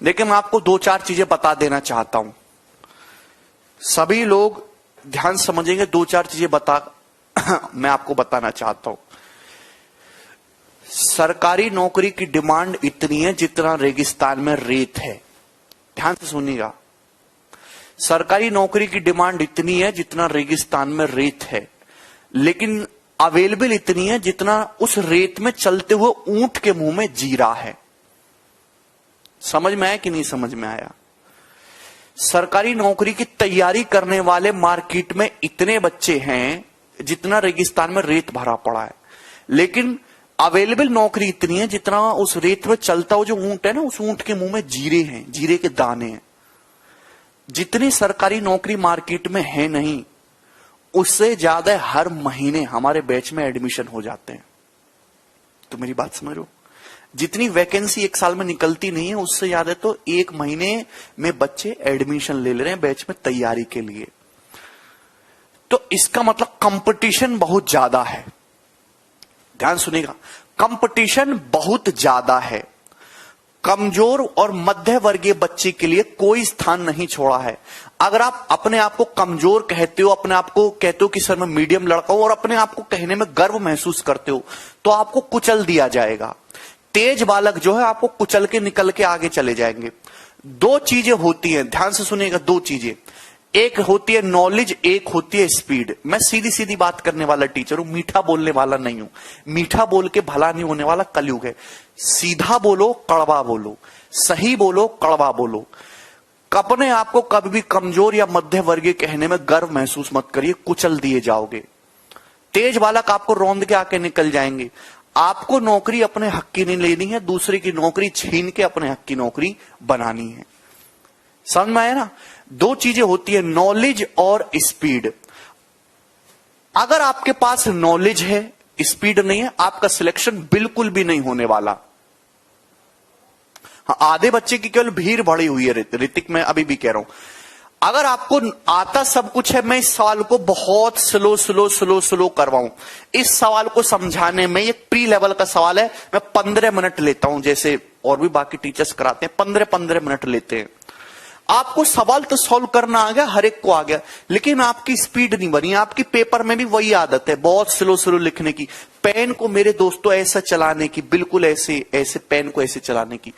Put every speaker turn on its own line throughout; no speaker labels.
देखिए, मैं आपको दो चार चीजें बता देना चाहता हूं, सभी लोग ध्यान समझेंगे। दो चार चीजें मैं आपको बताना चाहता हूं। सरकारी नौकरी की डिमांड इतनी है जितना रेगिस्तान में रेत है। ध्यान से सुनिएगा, सरकारी नौकरी की डिमांड इतनी है जितना रेगिस्तान में रेत है, लेकिन अवेलेबल इतनी है जितना उस रेत में चलते हुए ऊंट के मुंह में जीरा है। समझ में आया कि नहीं समझ में आया? सरकारी नौकरी की तैयारी करने वाले मार्केट में इतने बच्चे हैं जितना रेगिस्तान में रेत भरा पड़ा है, लेकिन अवेलेबल नौकरी इतनी है जितना उस रेत में चलता हुआ जो ऊंट है ना, उस ऊंट के मुंह में जीरे हैं, जीरे के दाने हैं। जितनी सरकारी नौकरी मार्केट में है नहीं, उससे ज्यादा हर महीने हमारे बैच में एडमिशन हो जाते हैं। तो मेरी बात समझ रहे हो? जितनी वैकेंसी एक साल में निकलती नहीं है, उससे ज्यादा तो एक महीने में बच्चे एडमिशन ले रहे हैं बैच में तैयारी के लिए। तो इसका मतलब कंपटीशन बहुत ज्यादा है। ध्यान सुनिएगा, कंपटीशन बहुत ज्यादा है। कमजोर और मध्य वर्गीय बच्चे के लिए कोई स्थान नहीं छोड़ा है। अगर आप अपने आप को कमजोर कहते हो, अपने आप को कहते हो कि सर मैं मीडियम लड़का हूं, और अपने आप को कहने में गर्व महसूस करते हो, तो आपको कुचल दिया जाएगा। तेज बालक जो है आपको कुचल के निकल के आगे चले जाएंगे। दो चीजें होती हैं, ध्यान से सुनिएगा, दो चीजें। एक होती है नॉलेज, एक होती है स्पीड। मैं सीधी सीधी बात करने वाला टीचर हूं, मीठा बोलने वाला नहीं हूं। मीठा बोल के भला नहीं होने वाला कलयुग है। सीधा बोलो, कड़वा बोलो, सही बोलो, कड़वा बोलो। अपने आपको कभी भी कमजोर या मध्य वर्गीय कहने में गर्व महसूस मत करिए, कुचल दिए जाओगे। तेज बालक आपको रौंद के आके निकल जाएंगे। आपको नौकरी अपने हक की नहीं लेनी है, दूसरे की नौकरी छीन के अपने हक की नौकरी बनानी है। समझ में आया ना? दो चीजें होती है, नॉलेज और स्पीड। अगर आपके पास नॉलेज है, स्पीड नहीं है, आपका सिलेक्शन बिल्कुल भी नहीं होने वाला। हाँ, आधे बच्चे की केवल भीड़ बढ़ी हुई है। ऋतिक, मैं अभी भी कह रहा हूं, अगर आपको आता सब कुछ है, मैं इस सवाल को बहुत स्लो करवाऊं। इस सवाल को समझाने में, ये प्री लेवल का सवाल है, मैं 15 मिनट लेता हूं, जैसे और भी बाकी टीचर्स कराते हैं, 15 मिनट लेते हैं। आपको सवाल तो सॉल्व करना आ गया, हर एक को आ गया, लेकिन आपकी स्पीड नहीं बनी। आपकी पेपर में भी वही आदत है, बहुत स्लो लिखने की। पेन को मेरे दोस्तों ऐसा चलाने की, बिल्कुल ऐसे ऐसे पेन को ऐसे चलाने की,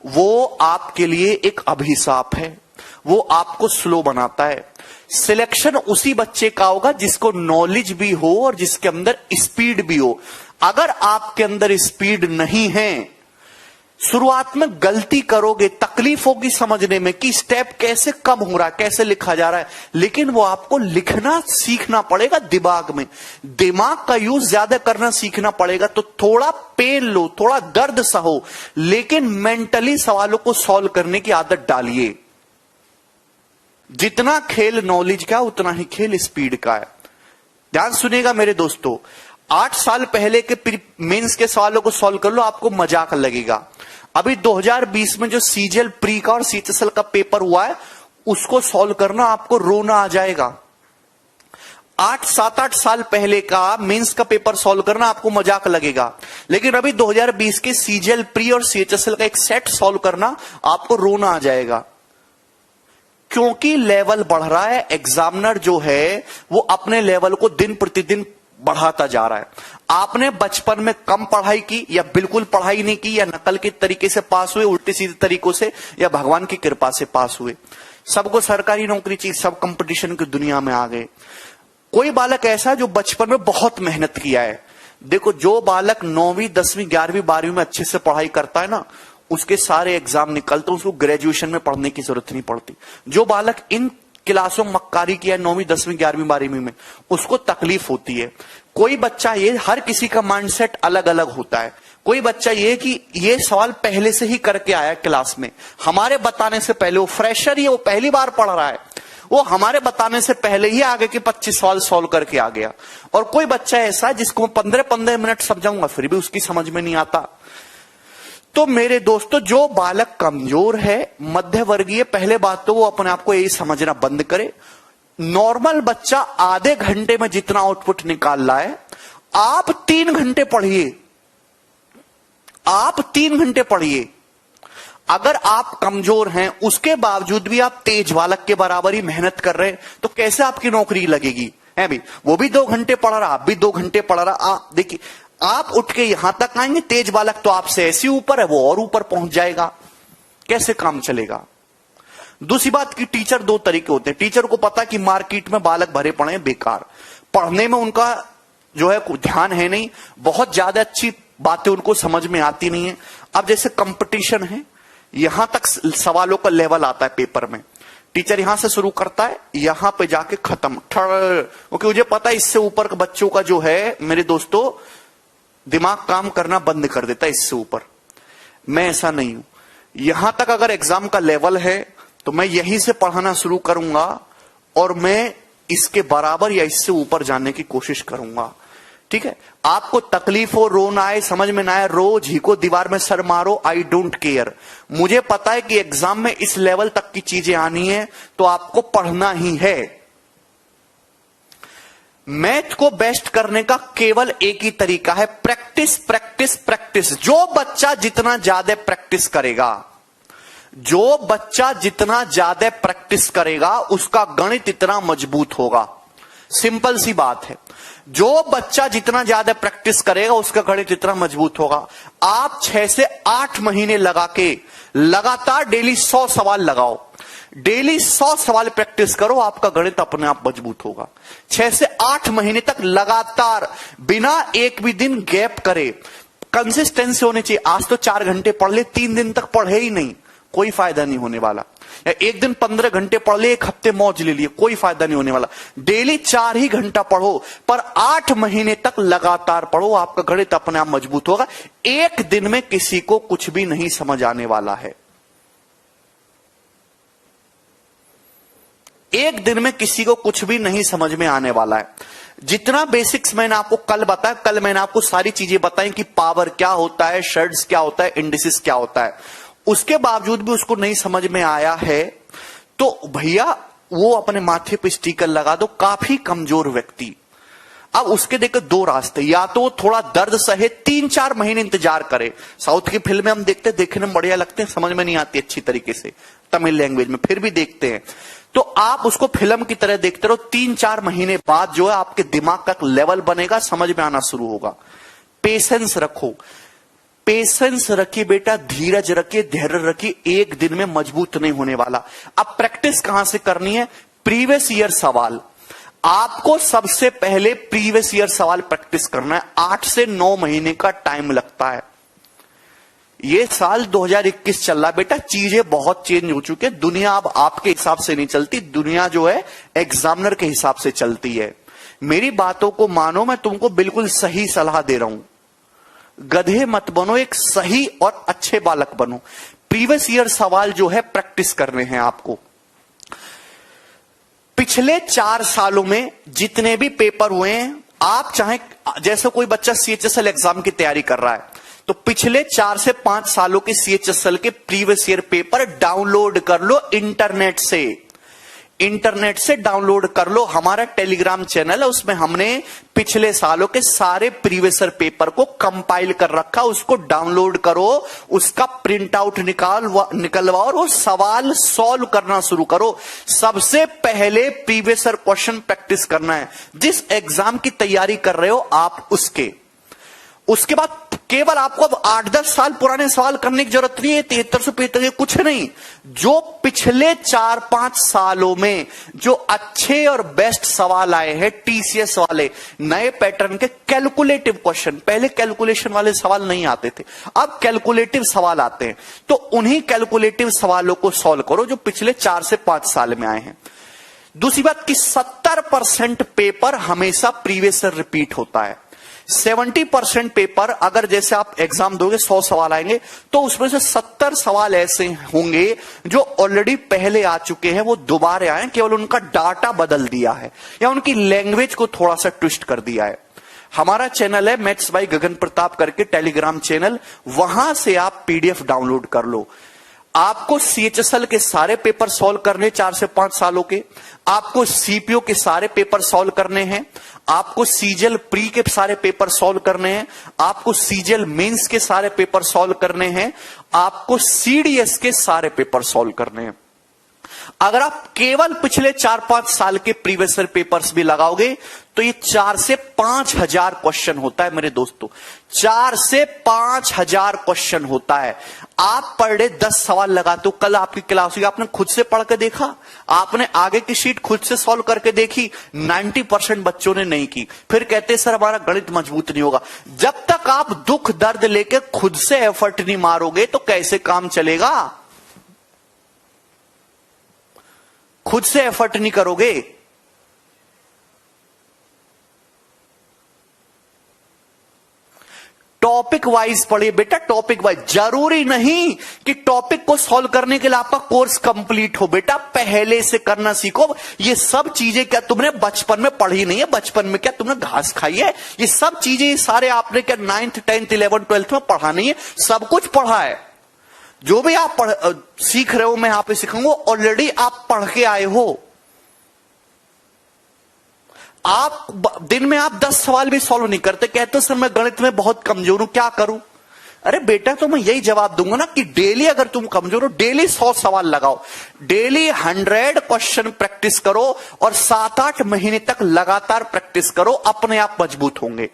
वो आपके लिए एक अभिशाप है। वो आपको स्लो बनाता है। सिलेक्शन उसी बच्चे का होगा जिसको नॉलेज भी हो और जिसके अंदर स्पीड भी हो। अगर आपके अंदर स्पीड नहीं है, शुरुआत में गलती करोगे, तकलीफ होगी समझने में कि स्टेप कैसे कम हो रहा है, कैसे लिखा जा रहा है, लेकिन वो आपको लिखना सीखना पड़ेगा। दिमाग में, दिमाग का यूज ज्यादा करना सीखना पड़ेगा। तो थोड़ा पेन लो, थोड़ा दर्द सहो, लेकिन मेंटली सवालों को सॉल्व करने की आदत डालिए। जितना खेल नॉलेज का, उतना ही खेल स्पीड का है। ध्यान सुनिएगा मेरे दोस्तों, 8 साल पहले के मेंस के सवालों को सॉल्व कर लो, आपको मजाक लगेगा। अभी 2020 में जो सीजीएल प्री का और सीएचएसएल का पेपर हुआ है, उसको सॉल्व करना आपको रोना आ जाएगा। 7-8 साल पहले का मेंस का पेपर सॉल्व करना आपको मजाक लगेगा, लेकिन अभी 2020 के सीजीएल प्री और सीएचएसएल का एक सेट सॉल्व करना आपको रोना आ जाएगा। क्योंकि लेवल बढ़ रहा है, एग्जामिनर जो है वो अपने लेवल को दिन प्रतिदिन बढ़ाता जा रहा है। आपने बचपन में कम पढ़ाई की, या बिल्कुल पढ़ाई नहीं की, या नकल के तरीके से पास हुए, उल्टे सीधे तरीकों से, या भगवान की कृपा से पास हुए, सबको सरकारी नौकरी चाहिए, सब कंपटीशन की दुनिया में आ गए। कोई बालक ऐसा जो बचपन में बहुत मेहनत किया है। देखो, जो बालक 9वीं 10वीं 11वीं 12वीं में अच्छे से पढ़ाई करता है ना, उसके सारे एग्जाम निकलते, उसको ग्रेजुएशन में पढ़ने की जरूरत नहीं पड़ती। जो बालक इन क्लासों में मक्कारी किया 9वीं 10वीं 11वीं 12वीं में, उसको तकलीफ होती है। कोई बच्चा, ये हर किसी का माइंडसेट अलग अलग होता है। कोई बच्चा ये कि ये सवाल पहले से ही करके आया क्लास में, हमारे बताने से पहले, वो फ्रेशर ही है, वो पहली बार पढ़ रहा है, वो हमारे बताने से पहले ही आगे के 25 सवाल सॉल्व करके आ गया। और कोई बच्चा ऐसा जिसको 15-15 मिनट समझाऊंगा, फिर भी उसकी समझ में नहीं आता। तो मेरे दोस्तों, जो बालक कमजोर है, मध्य वर्गीय, पहले बात तो वो अपने आप को यही समझना बंद करे। नॉर्मल बच्चा आधे घंटे में जितना आउटपुट निकाल रहा है, आप 3 घंटे पढ़िए। आप 3 घंटे पढ़िए। अगर आप कमजोर हैं, उसके बावजूद भी आप तेज बालक के बराबर ही मेहनत कर रहे हैं, तो कैसे आपकी नौकरी लगेगी? है भी, वो भी 2 घंटे पढ़ रहा, आप भी 2 घंटे पढ़ रहा। आप देखिए, आप उठ के यहां तक आएंगे, तेज बालक तो आपसे ऐसे ऊपर है, वो और ऊपर पहुंच जाएगा। कैसे काम चलेगा? दूसरी बात कि टीचर 2 तरीके होते हैं। टीचर को पता कि मार्केट में बालक भरे पड़े हैं बेकार, पढ़ने में उनका जो है ध्यान है नहीं, बहुत ज्यादा अच्छी बातें उनको समझ में आती नहीं है। अब जैसे कंपटीशन है, यहां तक सवालों का लेवल आता है पेपर में, टीचर यहां से शुरू करता है, यहां पे जाके खत्म, क्योंकि मुझे पता है इससे ऊपर के बच्चों का जो है मेरे दोस्तों दिमाग काम करना बंद कर देता है इससे ऊपर। मैं ऐसा नहीं हूं। यहां तक अगर एग्जाम का लेवल है तो मैं यहीं से पढ़ाना शुरू करूंगा और मैं इसके बराबर या इससे ऊपर जाने की कोशिश करूंगा। ठीक है, आपको तकलीफ हो, रोना आए, समझ में ना आए, रोज ही को दीवार में सर मारो, आई डोंट केयर। मुझे पता है कि एग्जाम में इस लेवल तक की चीजें आनी है तो आपको पढ़ना ही है। मैथ को बेस्ट करने का केवल एक ही तरीका है, प्रैक्टिस प्रैक्टिस प्रैक्टिस। जो बच्चा जितना ज्यादा प्रैक्टिस करेगा, जो बच्चा जितना ज्यादा प्रैक्टिस करेगा, उसका गणित इतना मजबूत होगा। सिंपल सी बात है, जो बच्चा जितना ज्यादा प्रैक्टिस करेगा उसका गणित इतना मजबूत होगा। आप 6 से 8 महीने लगा के लगातार डेली 100 सवाल लगाओ, डेली 100 सवाल प्रैक्टिस करो, आपका गणित अपने आप मजबूत होगा। 6 से 8 महीने तक लगातार बिना एक भी दिन गैप करे, कंसिस्टेंसी होनी चाहिए। आज तो 4 घंटे पढ़ ले, 3 दिन तक पढ़े ही नहीं, कोई फायदा नहीं होने वाला। या एक दिन 15 घंटे पढ़ ले, 1 हफ्ते मौज ले लिए, कोई फायदा नहीं होने वाला। डेली 4 ही घंटा पढ़ो, पर 8 महीने तक लगातार पढ़ो, आपका गणित अपने आप मजबूत होगा। एक दिन में किसी को कुछ भी नहीं समझ आने वाला है। एक दिन में किसी को कुछ भी नहीं समझ में आने वाला है। जितना बेसिक्स मैंने आपको कल बताया, कल मैंने आपको सारी चीजें बताई कि पावर क्या होता है, शेड्स क्या होता है, इंडिसेस क्या होता है, उसके बावजूद भी उसको नहीं समझ में आया है तो भैया वो अपने माथे पे स्टिकर लगा दो, काफी कमजोर व्यक्ति। अब उसके देखो 2 रास्ते, या तो थोड़ा दर्द सहे, 3-4 महीने इंतजार करे। साउथ की फिल्में हम देखते, देखने में बढ़िया लगते हैं, समझ में नहीं आती अच्छी तरीके से तमिल लैंग्वेज में, फिर भी देखते हैं, तो आप उसको फिल्म की तरह देखते रहो। 3-4 महीने बाद जो है आपके दिमाग का लेवल बनेगा, समझ में आना शुरू होगा। पेशेंस रखो, पेशेंस रखिए बेटा, धीरज रखिए, धैर्य रखिए, एक दिन में मजबूत नहीं होने वाला। अब प्रैक्टिस कहां से करनी है? प्रीवियस ईयर सवाल। आपको सबसे पहले प्रीवियस ईयर सवाल प्रैक्टिस करना है। 8 से 9 महीने का टाइम लगता है। ये साल 2021 चल रहा बेटा, चीजें बहुत चेंज हो चुकी है। दुनिया अब आपके हिसाब से नहीं चलती, दुनिया जो है एग्जामिनर के हिसाब से चलती है। मेरी बातों को मानो, मैं तुमको बिल्कुल सही सलाह दे रहा हूं। गधे मत बनो, एक सही और अच्छे बालक बनो। प्रीवियस ईयर सवाल जो है प्रैक्टिस करने हैं आपको। पिछले 4 सालों में जितने भी पेपर हुए हैं, आप चाहे जैसे कोई बच्चा CHSL एग्जाम की तैयारी कर रहा है, तो पिछले 4 से 5 सालों के CHSL के प्रीवियस ईयर पेपर डाउनलोड कर लो इंटरनेट से। इंटरनेट से डाउनलोड कर लो। हमारा टेलीग्राम चैनल है, उसमें हमने पिछले सालों के सारे प्रीवियस ईयर पेपर को कंपाइल कर रखा, उसको डाउनलोड करो, उसका प्रिंट आउट निकलवाओ और वो सवाल सॉल्व करना शुरू करो। सबसे पहले प्रीवियस ईयर क्वेश्चन प्रैक्टिस करना है, जिस एग्जाम की तैयारी कर रहे हो आप उसके बाद केवल आपको अब 8-10 साल पुराने सवाल करने की जरूरत नहीं है, 7375 कुछ नहीं। जो पिछले 4-5 सालों में जो अच्छे और बेस्ट सवाल आए हैं TCS वाले, नए पैटर्न के कैलकुलेटिव क्वेश्चन, पहले कैलकुलेशन वाले सवाल नहीं आते थे, अब कैलकुलेटिव सवाल आते हैं, तो उन्हीं कैलकुलेटिव सवालों को सॉल्व करो जो पिछले 4 से 5 साल में आए हैं। दूसरी बात कि 70% पेपर हमेशा प्रीवियस ईयर रिपीट होता है। 70% पेपर, अगर जैसे आप एग्जाम दोगे 100 सवाल आएंगे, तो उसमें से 70 सवाल ऐसे होंगे जो ऑलरेडी पहले आ चुके हैं, वो दोबारा आए, केवल उनका डाटा बदल दिया है या उनकी लैंग्वेज को थोड़ा सा ट्विस्ट कर दिया है। हमारा चैनल है मैथ्स बाय गगन प्रताप करके टेलीग्राम चैनल, वहां से आप PDF डाउनलोड कर लो। आपको सीएचएसएल के सारे पेपर सॉल्व करने 4 से 5 सालों के, आपको सीपीओ के सारे पेपर सॉल्व करने हैं, आपको सीजीएल प्री के सारे पेपर सॉल्व करने हैं, आपको सीजीएल मेंस के सारे पेपर सॉल्व करने हैं, आपको सीडीएस के सारे पेपर सॉल्व करने हैं। अगर आप केवल पिछले 4-5 साल के प्रीवियस ईयर पेपर्स भी लगाओगे तो ये 4 से 5,000 क्वेश्चन होता है मेरे दोस्तों, 4 से 5,000 क्वेश्चन होता है। आप पर डे 10 सवाल लगाते हो। कल आपकी क्लास हुई, आपने खुद से पढ़ के देखा, आपने आगे की शीट खुद से सॉल्व करके देखी? 90% बच्चों ने नहीं की। फिर कहते सर हमारा गणित मजबूत नहीं होगा। जब तक आप दुख दर्द लेके खुद से एफर्ट नहीं मारोगे तो कैसे काम चलेगा? खुद से एफर्ट नहीं करोगे। टॉपिक वाइज पढ़िए बेटा, टॉपिक वाइज। जरूरी नहीं कि टॉपिक को सॉल्व करने के लिए आपका कोर्स कंप्लीट हो बेटा, पहले से करना सीखो। ये सब चीजें क्या तुमने बचपन में पढ़ी नहीं है? बचपन में क्या तुमने घास खाई है? ये सब चीजें सारे आपने क्या 9th 10th 11th 12th में पढ़ा नहीं है? सब कुछ पढ़ा है। जो भी आप सीख रहे हो, मैं यहां पे सिखाऊंगा, ऑलरेडी आप पढ़ के आए हो। आप दिन में आप 10 सवाल भी सॉल्व नहीं करते, कहते सर मैं गणित में बहुत कमजोर हूं, क्या करूं? अरे बेटा तो मैं यही जवाब दूंगा ना कि डेली अगर तुम कमजोर हो, डेली 100 सवाल लगाओ, डेली 100 क्वेश्चन प्रैक्टिस करो और 7-8 महीने तक लगातार प्रैक्टिस करो, अपने आप मजबूत होंगे।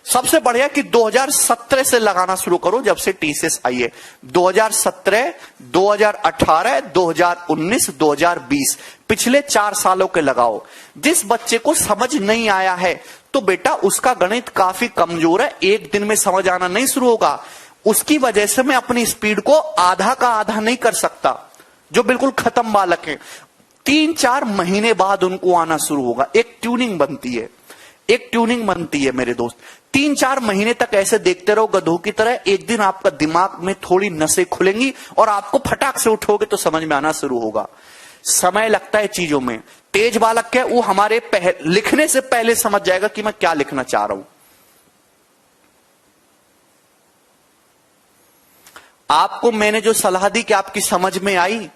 सबसे बढ़िया कि 2017 से लगाना शुरू करो, जब से टीसीएस आई है। 2017, 2018, 2019, 2020 पिछले 4 सालों के लगाओ। जिस बच्चे को समझ नहीं आया है तो बेटा उसका गणित काफी कमजोर है, एक दिन में समझ आना नहीं शुरू होगा। उसकी वजह से मैं अपनी स्पीड को आधा का आधा नहीं कर सकता। जो बिल्कुल खत्म बालक है 3-4 महीने बाद उनको आना शुरू होगा। एक ट्यूनिंग बनती है, एक ट्यूनिंग बनती है मेरे दोस्त। 3-4 महीने तक ऐसे देखते रहो गधों की तरह, एक दिन आपका दिमाग में थोड़ी नसें खुलेंगी और आपको फटाक से उठोगे तो समझ में आना शुरू होगा। समय लगता है चीजों में। तेज बालक है वो हमारे लिखने से पहले समझ जाएगा कि मैं क्या लिखना चाह रहा हूं। आपको मैंने जो सलाह दी कि आपकी समझ में आई।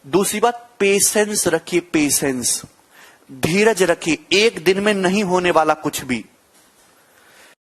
दूसरी बात, पेशेंस रखिए, पेशेंस, धीरज रखिए। एक दिन में नहीं होने वाला कुछ भी।